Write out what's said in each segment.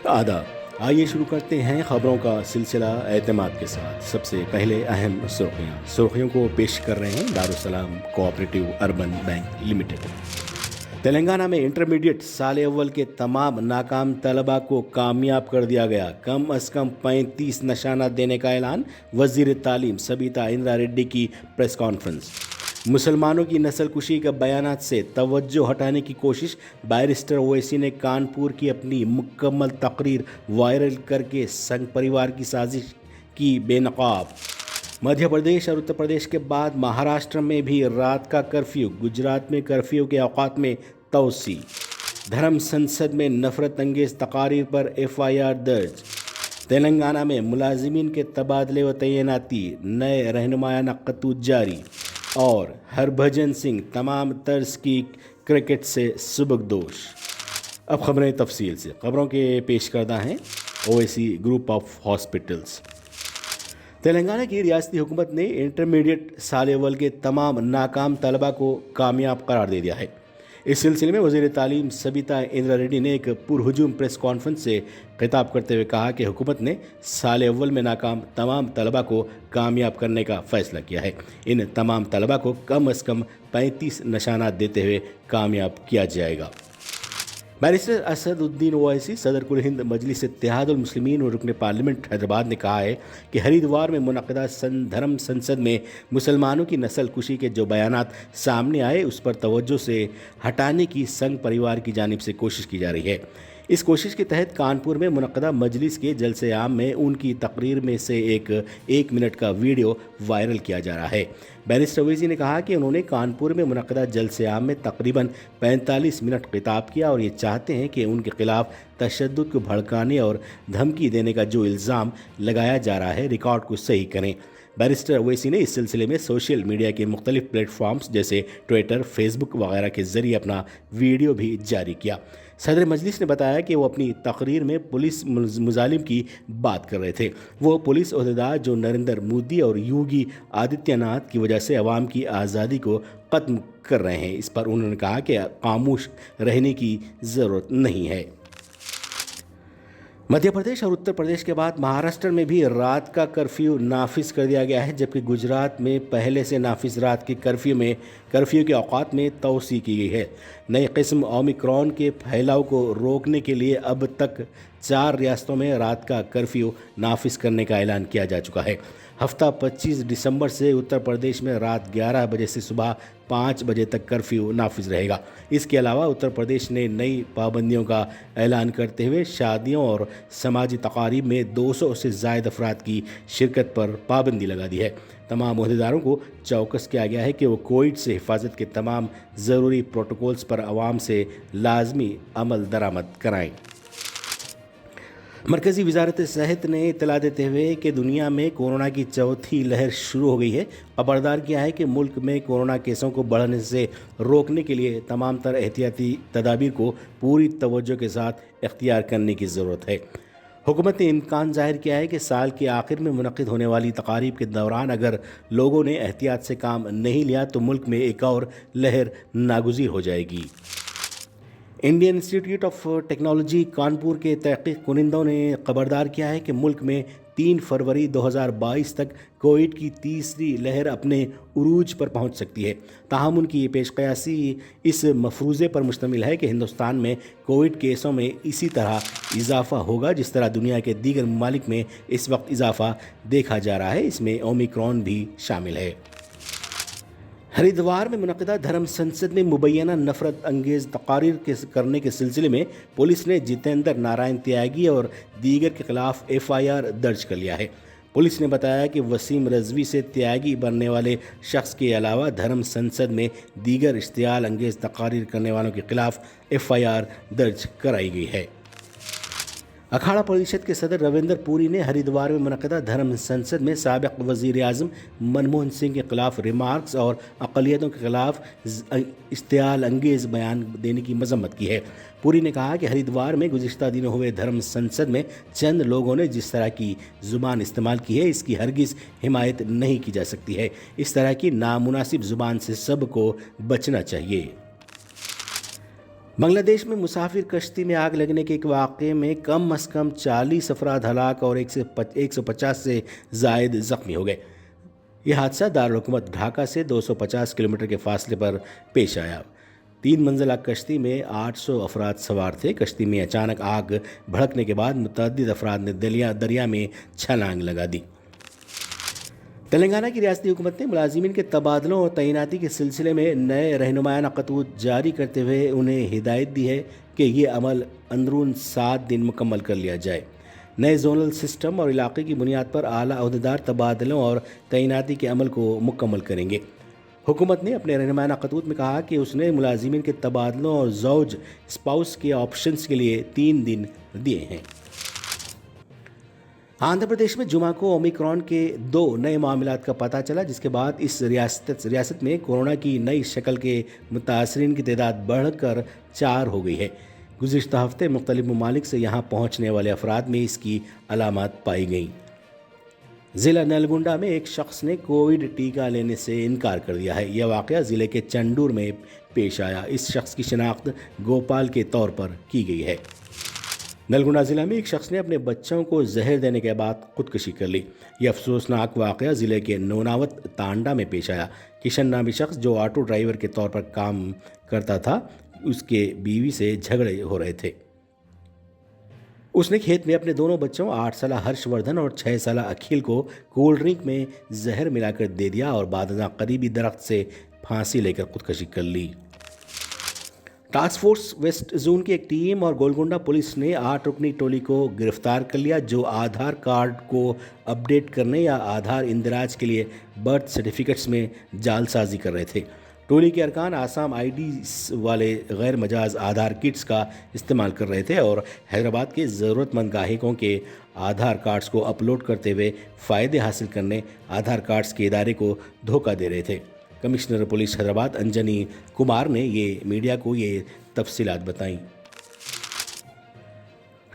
आदाब। आइए शुरू करते हैं खबरों का सिलसिला एतमाद के साथ। सबसे पहले अहम सुर्खियों को पेश कर रहे हैं Darussalam cooperative urban bank limited. Telangana में इंटरमीडिएट साल अव्वल के तमाम नाकाम तलबा को कामयाब कर दिया गया। कम अज कम 35 निशानात देने का ऐलान। वजीर तालीम सबीता इंद्रा रेड्डी की प्रेस कॉन्फ्रेंस। मुसलमानों की नस्ल कुशी के बयानात से तवज्जो हटाने की कोशिश। बैरिस्टर ओवैसी ने कानपुर की अपनी मुकम्मल तकरीर वायरल करके संघ परिवार की साजिश की बेनकाब। मध्य प्रदेश और उत्तर प्रदेश के बाद महाराष्ट्र में भी रात का कर्फ्यू। गुजरात में कर्फ्यू के औकात में तोसी। धर्म संसद में नफरत अंगेज तकारीर पर FIR दर्ज। तेलंगाना में मुलाजिमीन के तबादले व तैनाती। नए रहनुमायाना खतूत जारी। और हरभजन सिंह तमाम तर्ज की क्रिकेट से सुबकदोश। अब खबरें तफसील से। खबरों के पेश करदा हैं Owaisi group of hospitals. Telangana की रियासती हुकूमत ने इंटरमीडिएट साल अव्वल के तमाम नाकाम तलबा को कामयाब करार दे दिया है। इस सिलसिले में वज़ीर तालीम सबीता इंद्रा रेड्डी ने एक पुरहुजूम प्रेस कॉन्फ्रेंस से खिताब करते हुए कहा कि हुकूमत ने साल अव्वल में नाकाम तमाम तलबा को कामयाब करने का फ़ैसला किया है। इन तमाम तलबा को कम अज़ कम 35 निशानात देते हुए कामयाब किया जाएगा। बैरिस्टर असदुद्दीन ओवैसी सदर कुल हिंद मजलिस इत्तेहादुल मुस्लिमीन और रुकन पार्लियामेंट हैदराबाद ने कहा है कि हरिद्वार में मुनक़दा धर्म संसद में मुसलमानों की नस्ल कुशी के जो बयानात सामने आए उस पर तवज्जो से हटाने की संघ परिवार की जानिब से कोशिश की जा रही है। इस कोशिश के तहत कानपुर में मुनक़दा मजलिस के जलसे आम में उनकी तकरीर में से एक मिनट का वीडियो वायरल किया जा रहा है। बैरिस्टर ओवैसी ने कहा कि उन्होंने कानपुर में मुनक़दा जलसे आम में तकरीबन 45 मिनट खिताब किया और ये चाहते हैं कि उनके खिलाफ तशद्दुद को भड़काने और धमकी देने का जो इल्ज़ाम लगाया जा रहा है रिकॉर्ड को सही करें। बैरिस्टर ओवैसी ने इस सिलसिले में सोशल मीडिया के मुख्तलिफ प्लेटफॉर्म्स जैसे ट्विटर, फेसबुक वगैरह के ज़रिए अपना वीडियो भी जारी किया। सदर मजलिस ने बताया कि वो अपनी तकरीर में पुलिस मुजालिम की बात कर रहे थे। वो पुलिस ओहदेदार जो नरेंद्र मोदी और योगी आदित्यनाथ की वजह से अवाम की आज़ादी को ख़त्म कर रहे हैं। इस पर उन्होंने कहा कि खामोश रहने की ज़रूरत नहीं है। मध्य प्रदेश और उत्तर प्रदेश के बाद महाराष्ट्र में भी रात का कर्फ्यू नाफिज कर दिया गया है, जबकि गुजरात में पहले से नाफिज रात के कर्फ्यू के औकात में तोसी की गई है। नई किस्म ओमिक्रॉन के फैलाव को रोकने के लिए अब तक 4 रियासतों में रात का कर्फ्यू नाफिज करने का ऐलान किया जा चुका है। हफ्ता 25 दिसंबर से उत्तर प्रदेश में रात 11 बजे से सुबह 5 बजे तक कर्फ्यू नाफिज रहेगा। इसके अलावा उत्तर प्रदेश ने नई पाबंदियों का ऐलान करते हुए शादियों और समाजी तकारीब में 200 से ज़ायद अफराद की शिरकत पर पाबंदी लगा दी है। तमाम अहदेदारों को चौकस किया गया है कि वो कोविड से हिफाजत के तमाम ज़रूरी प्रोटोकॉल्स पर आवाम से लाजमी अमल दरामद कराएँ। मरकज़ी वजारत सेहत ने इतला देते हुए कि दुनिया में कोरोना की चौथी लहर शुरू हो गई है, खबरदार किया है कि मुल्क में कोरोना केसों को बढ़ने से रोकने के लिए तमाम तर एहतियाती तदाबीर को पूरी तवज्जो के साथ इख्तियार करने की ज़रूरत है। हुकूमत ने इम्कान ज़ाहिर किया है कि साल के आखिर में मुनक़िद होने वाली तकारीब के दौरान अगर लोगों ने एहतियात से काम नहीं लिया तो मुल्क में एक और लहर नागुज़ीर हो जाएगी। Indian institute of technology Kanpur के तहक़ीक़ कुनिंदों ने खबरदार किया है कि मुल्क में 3 फरवरी 2022 तक कोविड की तीसरी लहर अपने उरूज पर पहुंच सकती है। ताहम उनकी ये पेशकयासी इस मफरूज़े पर मुश्तमिल है कि हिंदुस्तान में कोविड केसों में इसी तरह इजाफ़ा होगा जिस तरह दुनिया के दीगर ममालिक में इस वक्त इजाफ़ा देखा जा रहा है। इसमें ओमिक्रॉन भी शामिल है। हरिद्वार में मुनक़दा धर्म संसद में मुबैना नफरत अंगेज़ तकारीर करने के सिलसिले में पुलिस ने जितेंद्र नारायण त्यागी और दीगर के खिलाफ FIR दर्ज कर लिया है। पुलिस ने बताया कि वसीम रजवी से त्यागी बनने वाले शख्स के अलावा धर्म संसद में दीगर इश्तियाल अंगेज़ तकारीर करने वालों के खिलाफ FIR दर्ज कराई गई है। अखाड़ा परिषद के सदर रविंदर पुरी ने हरिद्वार में मुनक़दा धर्म संसद में साबिक़ वज़ीर आज़म मनमोहन सिंह के खिलाफ रिमार्क्स और अक़लियतों के खिलाफ इश्तियाल अंगेज़ बयान देने की मज़म्मत की है। पुरी ने कहा कि हरिद्वार में गुज़िश्ता दिनों हुए धर्म संसद में चंद लोगों ने जिस तरह की ज़ुबान इस्तेमाल की है इसकी हरगिज़ हिमायत नहीं की जा सकती है। इस तरह की नामुनासिब ज़ुबान से सबको बचना चाहिए। بنگلہ دیش میں مسافر کشتی میں آگ لگنے کے ایک واقعے میں کم از کم 40 افراد ہلاک اور 150 سے زائد زخمی ہو گئے۔ یہ حادثہ دارالحکومت ڈھاکہ سے 250 کلومیٹر کے فاصلے پر پیش آیا۔ 3 منزلہ کشتی میں 800 افراد سوار تھے۔ کشتی میں اچانک آگ بھڑکنے کے بعد متعدد افراد نے دریا میں چھلانگ لگا دی۔ تلنگانہ کی ریاستی حکومت نے ملازمین کے تبادلوں اور تعیناتی کے سلسلے میں نئے رہنمایانہ خطوط جاری کرتے ہوئے انہیں ہدایت دی ہے کہ یہ عمل اندرون 7 دن مکمل کر لیا جائے۔ نئے زونل سسٹم اور علاقے کی بنیاد پر اعلیٰ عہدیدار تبادلوں اور تعیناتی کے عمل کو مکمل کریں گے۔ حکومت نے اپنے رہنمایانہ خطوط میں کہا کہ اس نے ملازمین کے تبادلوں اور زوج اسپاؤس کے آپشنز کے لیے 3 دن دیے ہیں۔ آندھرا پردیش میں جمعہ کو اومیکرون کے 2 نئے معاملات کا پتہ چلا، جس کے بعد اس ریاست میں کورونا کی نئی شکل کے متاثرین کی تعداد بڑھ کر 4 ہو گئی ہے۔ گزشتہ ہفتے مختلف ممالک سے یہاں پہنچنے والے افراد میں اس کی علامات پائی گئیں۔ ضلع نلگنڈا میں ایک شخص نے کووڈ ٹیکہ لینے سے انکار کر دیا ہے۔ یہ واقعہ ضلع کے چنڈور میں پیش آیا۔ اس شخص کی شناخت گوپال کے طور پر کی گئی ہے۔ نلگنڈا ضلع میں ایک شخص نے اپنے بچوں کو زہر دینے کے بعد خودکشی کر لی۔ یہ افسوسناک واقعہ ضلع کے نوناوت تانڈا میں پیش آیا۔ کشن نامی شخص جو آٹو ڈرائیور کے طور پر کام کرتا تھا، اس کے بیوی سے جھگڑے ہو رہے تھے۔ اس نے کھیت میں اپنے دونوں بچوں 8 سالہ ہرش وردھن اور 6 سالہ اکھل کو کولڈ ڈرنک میں زہر ملا کر دے دیا اور بعد ازاں قریبی درخت سے پھانسی لے کر خودکشی کر لی۔ ٹاسک فورس ویسٹ زون کی ایک ٹیم اور گولکنڈہ پولیس نے 8 رکنی ٹولی کو گرفتار کر لیا، جو آدھار کارڈ کو اپ ڈیٹ کرنے یا آدھار اندراج کے لیے برتھ سرٹیفکیٹس میں جعل سازی کر رہے تھے۔ ٹولی کے ارکان آسام آئی ڈی والے غیر مجاز آدھار کٹس کا استعمال کر رہے تھے اور حیدرآباد کے ضرورت مند گاہکوں کے آدھار کارڈز کو اپلوڈ کرتے ہوئے فائدے حاصل کرنے آدھار کارڈز کے ادارے کو دھوکہ دے رہے تھے۔ کمشنر پولیس حیدرآباد انجنی کمار نے میڈیا کو یہ تفصیلات بتائیں۔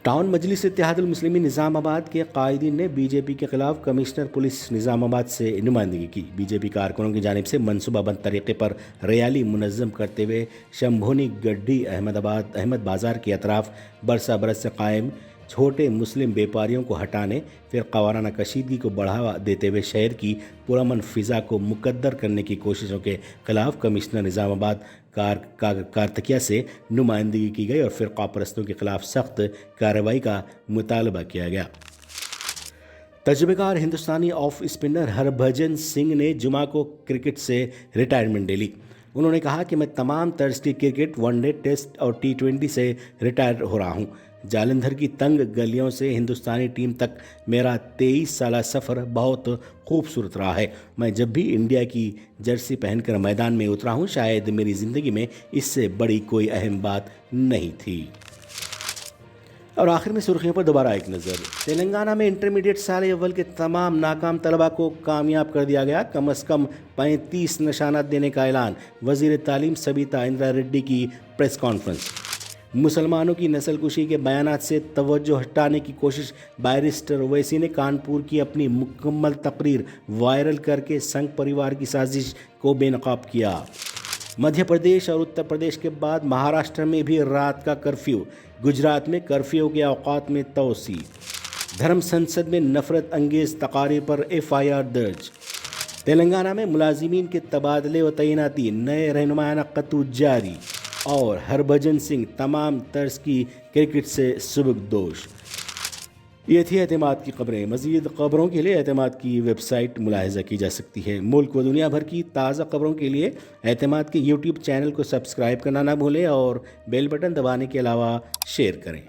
ٹاؤن مجلس اتحاد المسلمین نظام آباد کے قائدین نے بی جے پی کے خلاف کمشنر پولیس نظام آباد سے نمائندگی کی۔ بی جے پی کارکنوں کی جانب سے منصوبہ بند طریقے پر ریلی منظم کرتے ہوئے شمبھونی گڈھی احمد بازار کے اطراف برسہ برس سے قائم چھوٹے مسلم بیپاریوں کو ہٹانے، فرقہ وارانہ کشیدگی کو بڑھاوا دیتے ہوئے شہر کی پرامن فضا کو مکدر کرنے کی کوششوں کے خلاف کمشنر نظام آباد کارتکیہ سے نمائندگی کی گئی اور فرقہ پرستوں کے خلاف سخت کارروائی کا مطالبہ کیا گیا۔ تجربہ کار ہندوستانی آف اسپنر ہربھجن سنگھ نے جمعہ کو کرکٹ سے ریٹائرمنٹ لے لی۔ انہوں نے کہا کہ میں تمام طرز کی کرکٹ، ون ڈے، ٹیسٹ اور T20 سے ریٹائر ہو رہا ہوں۔ جالندھر کی تنگ گلیوں سے ہندوستانی ٹیم تک میرا 23 سالہ سفر بہت خوبصورت رہا ہے۔ میں جب بھی انڈیا کی جرسی پہن کر میدان میں اترا ہوں، شاید میری زندگی میں اس سے بڑی کوئی اہم بات نہیں تھی۔ اور آخر میں سرخیوں پر دوبارہ ایک نظر۔ تلنگانہ میں انٹرمیڈیٹ سال اول کے تمام ناکام طلباء کو کامیاب کر دیا گیا۔ کم از کم 35 نشانات دینے کا اعلان۔ وزیر تعلیم سبیتا اندرا ریڈی کی پریس کانفرنس۔ مسلمانوں کی نسل کشی کے بیانات سے توجہ ہٹانے کی کوشش۔ بیرسٹر اویسی نے کانپور کی اپنی مکمل تقریر وائرل کر کے سنگھ پریوار کی سازش کو بے نقاب کیا۔ مدھیہ پردیش اور اتر پردیش کے بعد مہاراشٹر میں بھی رات کا کرفیو۔ گجرات میں کرفیو کے اوقات میں توسیع۔ دھرم سنسد میں نفرت انگیز تقاریر پر FIR درج۔ تلنگانہ میں ملازمین کے تبادلے و تعیناتی، نئے رہنمایانہ خطوط جاری اور ہربھجن سنگھ تمام طرز کی کرکٹ سے سبکدوش۔ یہ تھی اعتماد کی خبریں۔ مزید خبروں کے لیے اعتماد کی ویب سائٹ ملاحظہ کی جا سکتی ہے۔ ملک و دنیا بھر کی تازہ خبروں کے لیے اعتماد کے YouTube چینل کو سبسکرائب کرنا نہ بھولیں اور بیل بٹن دبانے کے علاوہ شیئر کریں۔